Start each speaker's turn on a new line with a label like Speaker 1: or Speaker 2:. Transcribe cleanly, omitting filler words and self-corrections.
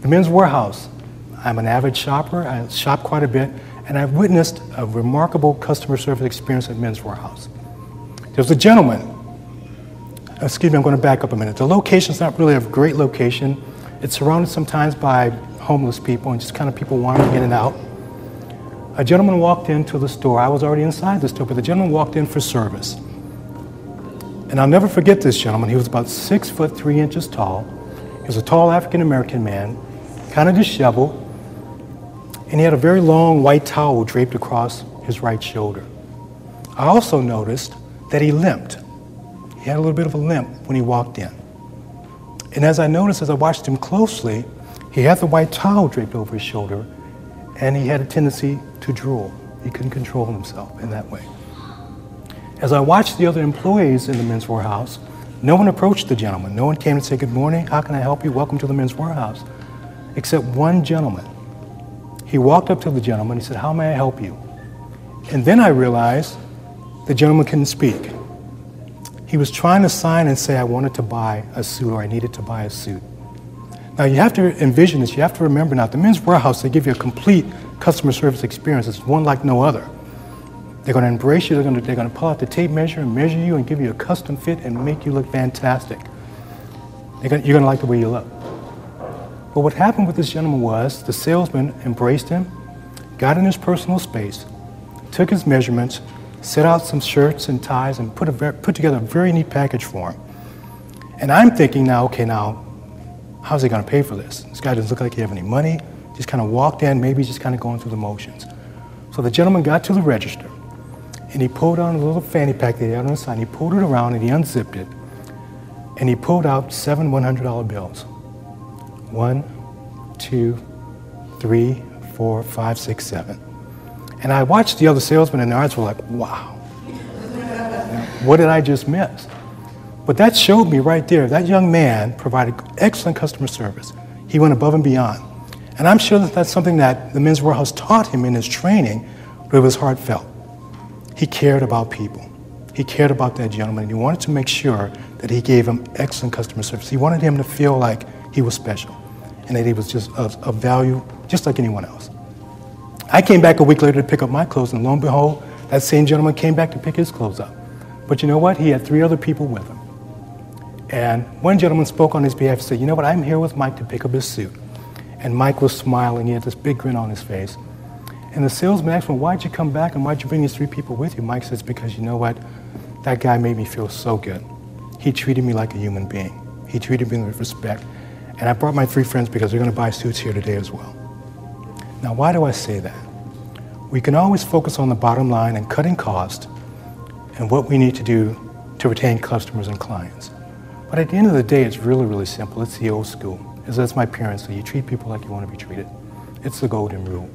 Speaker 1: The Men's Warehouse. I'm an avid shopper. I shop quite a bit, and I've witnessed a remarkable customer service experience at Men's Warehouse. There's a gentleman. Excuse me, I'm going to back up a minute. The location's not really a great location. It's surrounded sometimes by homeless people and just kind of people wandering in and out. A gentleman walked into the store. I was already inside the store, but the gentleman walked in for service. And I'll never forget this gentleman. He was about 6 foot 3 inches tall. He was a tall African-American man, kind of disheveled, and he had a very long white towel draped across his right shoulder. I also noticed that he limped. He had a little bit of a limp when he walked in. And as I noticed, as I watched him closely, he had the white towel draped over his shoulder, and he had a tendency to drool. He couldn't control himself in that way. As I watched the other employees in the Men's Warehouse, no one approached the gentleman. No one came to say, "Good morning, how can I help you? Welcome to the Men's Warehouse." Except one gentleman. He walked up to the gentleman, he said, "How may I help you?" And then I realized the gentleman couldn't speak. He was trying to sign and say, "I wanted to buy a suit," or "I needed to buy a suit." Now you have to envision this, you have to remember now, at the Men's Warehouse, they give you a complete customer service experience. It's one like no other. They're going to embrace you, they're going to pull out the tape measure and measure you and give you a custom fit and make you look fantastic. You're going to like the way you look. But what happened with this gentleman was the salesman embraced him, got in his personal space, took his measurements, set out some shirts and ties, and put together a very neat package for him. And I'm thinking now, okay, now, how's he going to pay for this? This guy doesn't look like he has any money. Just kind of walked in, maybe just kind of going through the motions. So the gentleman got to the register, and he pulled out a little fanny pack that he had on the side. He pulled it around, and he unzipped it, and he pulled out 7 $100 bills. 1, 2, 3, 4, 5, 6, 7. And I watched the other salesmen, and their eyes were like, wow. What did I just miss? But that showed me right there, that young man provided excellent customer service. He went above and beyond. And I'm sure that that's something that the Men's Warehouse taught him in his training, but it was heartfelt. He cared about people. He cared about that gentleman, and he wanted to make sure that he gave him excellent customer service. He wanted him to feel like he was special and that he was just of value, just like anyone else. I came back a week later to pick up my clothes, and lo and behold, that same gentleman came back to pick his clothes up. But you know what? He had 3 other people with him. And one gentleman spoke on his behalf and said, "You know what? I'm here with Mike to pick up his suit." And Mike was smiling. He had this big grin on his face. And the salesman asked him, "Why'd you come back and why'd you bring these 3 people with you?" Mike says, "Because you know what? That guy made me feel so good. He treated me like a human being. He treated me with respect. And I brought my 3 friends because they're going to buy suits here today as well." Now, why do I say that? We can always focus on the bottom line and cutting cost and what we need to do to retain customers and clients. But at the end of the day, it's really, really simple. It's the old school. As my parents say, you treat people like you want to be treated. It's the golden rule.